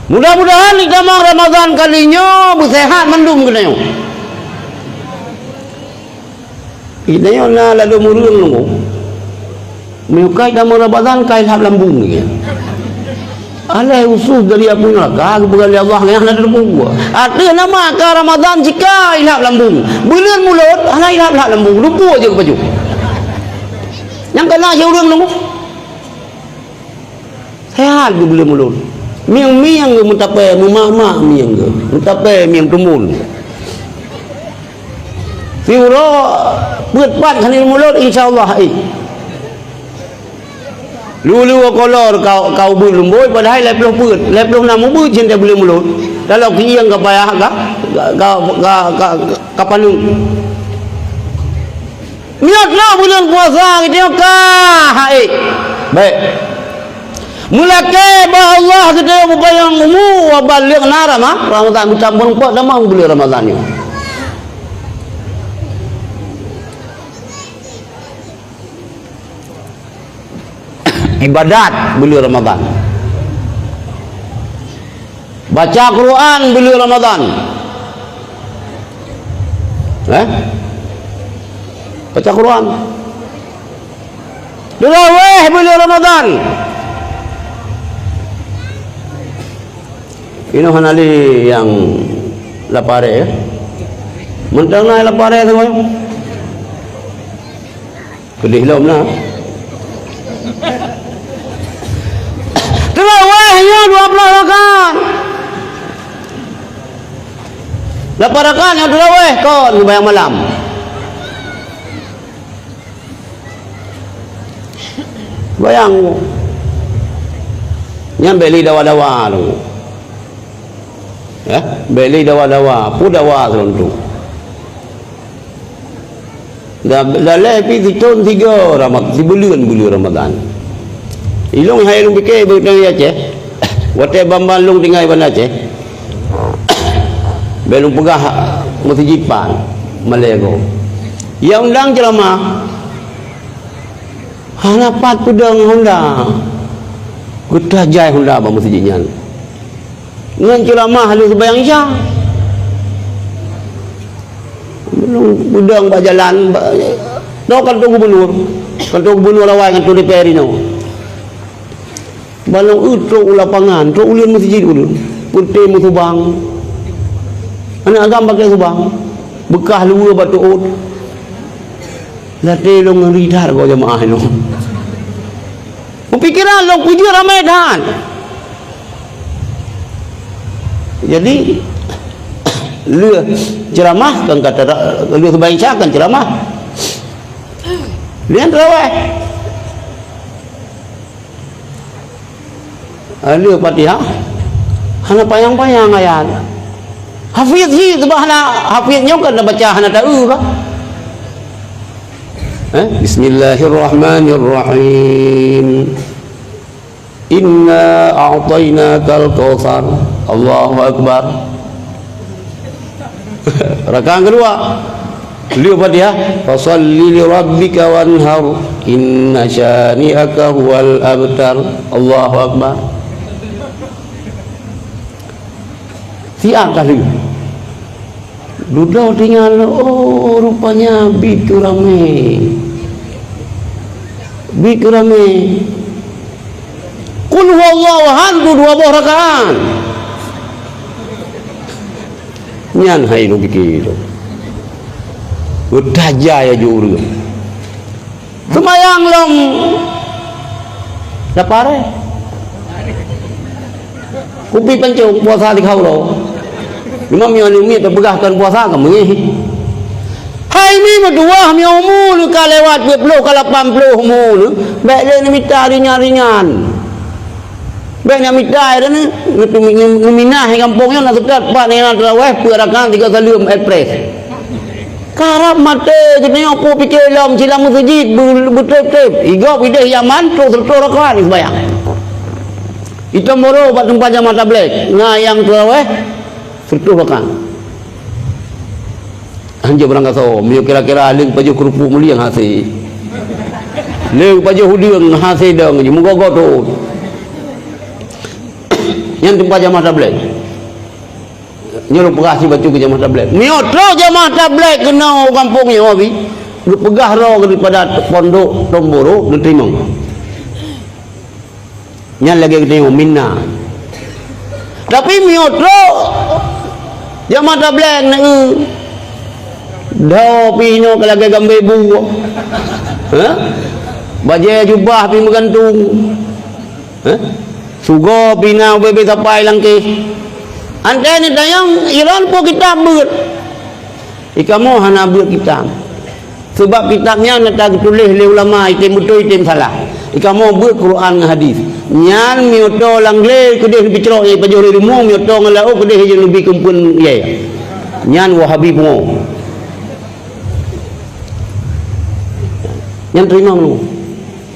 Mudah-mudahan di damang Ramadan kalinya bersehat mendum kena yo. Kita yo na lalu murun nunggu. Menyukai damang Ramadan kai hab lambung ni. Alai usus dari aku neraka bukan Allah yang nak terbuka. Ada nama ke Ramadan jika ilhab lambung. Bulan mulut alai ilhab lambung. Lupa je ke baju. Yang kena je orang nunggu. Sehat ke bulan mulut. Miang-miang ke mutapai, mumak-mak miang ke. Mutapai miang tumun. Fiura buat-buat kali mulut insya-Allah. Lu kolor kau belum boy padahal leploh nama bu cinta boleh mulut. Kalau kiang ke payah ka panung. Niatlah bulan puasa kita baik. Mulai bah Allah kita berbayang umur balik nara mah Ramadan bercampur empat dah mau beli Ramadan ni. Ibadat beli Ramadan. Baca Quran beli Ramadan. Baca Quran. Tarawih beli Ramadan. Ini hanali yang lapare ya. Mentang na lapare tu. Pedih lom lah. Terawihnya 20 rakaat. 8 rakaat yang terawih kon sembahyang malam. Bayang nyampe li dawa-dawa tu. Ya, beli dawa-dawa, pu dawa tu. Dah lebih tahun 3 Ramadan, di bulan Ramadan. Ilung hai lung pikir betul ya ceh. Wate bamban lung tinggal mana ceh. Belum pegah mesti jipan Malego. Ya undang ceramah. Hanapat pedang Honda. Getah jai Honda ba masjidnya. Ngan ceramah halu sembahyang Isya. Belum pedang ba jalan. Dok kan tu gubernur. Kan tu gubernur awal kan tu DPR ini. Balong utruk lapangan, truk ulin masjid ulun. Putih musubang. Anak agam pakai subang. Bekah luar batu ut. Latih long ridar kau jemaah itu. Pikiran long puji ramai dah. Jadi lu ceramah kan kata lu sebaiknya kan ceramah. Lihat terawih. Lu Fatihah. Hana payang-payang ayat. Hafiz hi sebahna hafiznya kan baca hana tahu kah? Bismillahirrahmanirrahim. Inna a'tainakal kautsar. Allahu akbar. Rakaat kedua. Beliau Fatihah, fasholli li rabbika wanhar. Inna syani'aka huwal abtar. Allahu akbar. Siap kali. Duduk tinggal, oh rupanya bitu rame. Bitu rame. Qul huwallahu ahad 20 rakaat. Nyan hai lu pikir. Udah jaya juru. Semayang long. Lapare. Kupi pancung puasa di kau lo. Memang mian terbegahkan puasa kamu ni. Hai ni berdua mian lu kalau lewat 20 ke 80 mul. Baik dia ni minta ringan-ringan. Baik nak minta dia ni minah kampungnya nak sekat pak ni nak terawih perakan 3 salum express. Karap mata jenis apa pikir lam silam masjid betul-betul. Igap ide Yaman terus rakaat sembahyang. Itu moro buat tempat jamaah tabligh. Ngayang terawih 10 rakaat. Hanya berangkat so, dia kira-kira leng baju kerupuk mulia yang hasil. Leng baju hudung hasil dong, muka tu. yang tempat jamaah tabligh. Nyuruh perah si baca ke jamaah tabligh. Miotro jamaah tabligh kena kampungnya wabi. Lu pegah roh daripada pondok Tomboro lu terima. Nyan lagi kita minna. Tapi miotro jamaah tabligh na dah pino kalau lagi gambar ibu. Ha? Baju jubah pi menggantung. Ha? Sugo pina bebe tapai langkih. Ante ni dayang Iran po kitab ber. Ikamu hana ber kitab. Sebab kitabnya nak tulis oleh ulama itim betul itim salah. Ikamu ber Quran dengan hadis. Nyan mioto langle kedeh bicerok ye pajori rumong mioto ngalau kedeh je lebih kumpul ye. Nyan Wahabi pungo. Yang terima lu.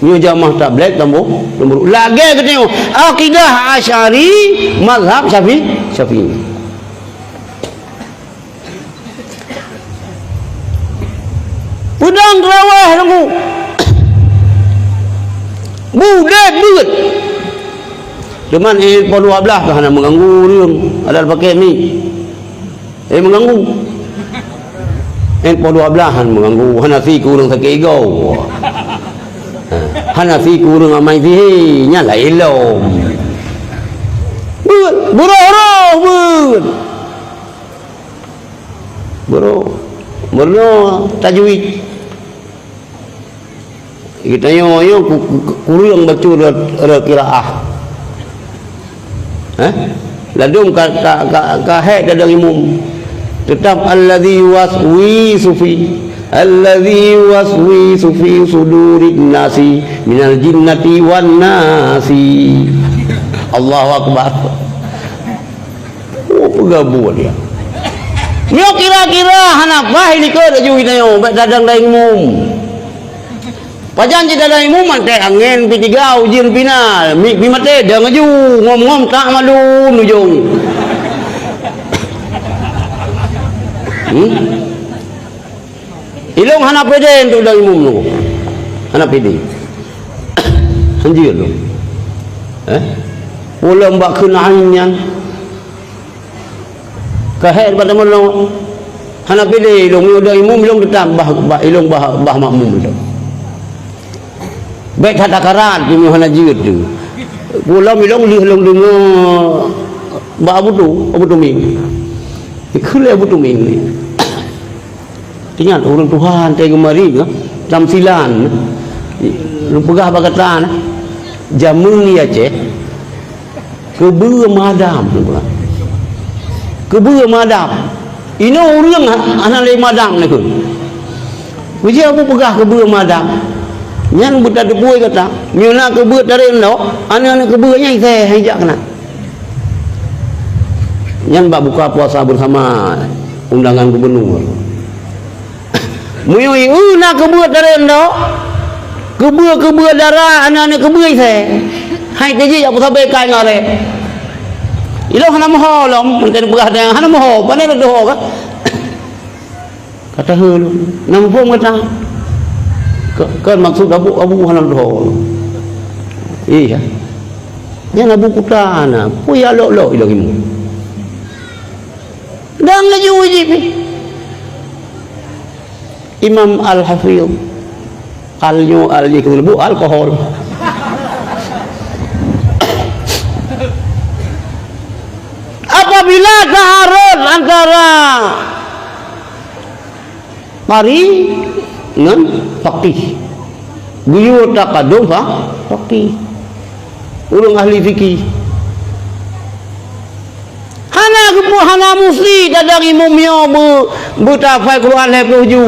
Ni jamaah tabligh tambah nombor. Lagi kita akidah Asy'ari mazhab Syafi'i. Udang terawih lagu. Budak buat. Deman pon 12 kan mengganggu riung. Ada pakai ni. Mengganggu. Pon 12 mengganggu Hanafi kurang sakit ego. Hanafi kurang amai fihi nyala ilom. Buro tajwid. Kita yo kurang baca qiraah. Ladum ka hai dari umum. Tetap alladzi waswisu fi alladzi waswisu fi sudurin nasi minal jinnati wan nasi. Allahu akbar. Oh pegabut dia. Yo kira-kira hanapah ini ke aju kita yo baik dadang daing umum. Pajan kita daing umum mate angin pitigau jin final mik bimate dah ngaju ngom-ngom tak malu nujung. Ilong hana pede untuk daing umum lu. Hana pede. Anjir lu. Ulang bak kenaannya. Kahir pada malu. Hana pede ilong lu daing umum ilong tetap ilong bah makmum tu. Baik kata karat ni hana jir tu. Ulang ilong lihlong dengar ba abu tu ming. Ikhlas abu tu ming ni. Ingat orang Tuhan tengok mari ke dalam silan lu pegah bagatan jamu ni aje kebeu madam kebeu madam ini orang anak le madam ni ke wujud aku pegah kebeu madam nyan buta debuai kata miuna kebeu dari endo anak-anak kebeu nyai saya hijak kena nyan bak buka puasa bersama undangan gubernur. Mui nak kebuat dari endo, kebuat darah anak-anak kebuat saya. Hai teji apa sampai kai ngare. Ilo hana moho lom, mungkin begah dengan hana moho, pandai dah doh kan? Kata hulu, nama pun kata, kan maksud abu hana doh. Iya, jangan abu kutana, puya lo ilo kimu. Dah ngaju wajib. Imam Al-Hafidh al-Yikulubu alkohol apabila taharud antara qari dengan faqih beliau takadum faqih orang ahli fikih hana musti dari mumio bertafai Quran lepuju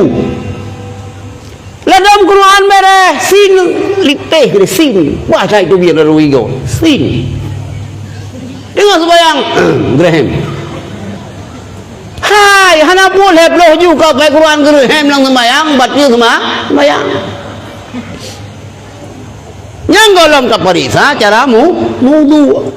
dalam Quran merah sin liteh ke sin wah saya itu biar lalu igo sin dengar sembahyang Graham hai hana boleh bloh juga pakai Quran Graham lang sembahyang baca sembahyang yang golong ke parisa caramu wudu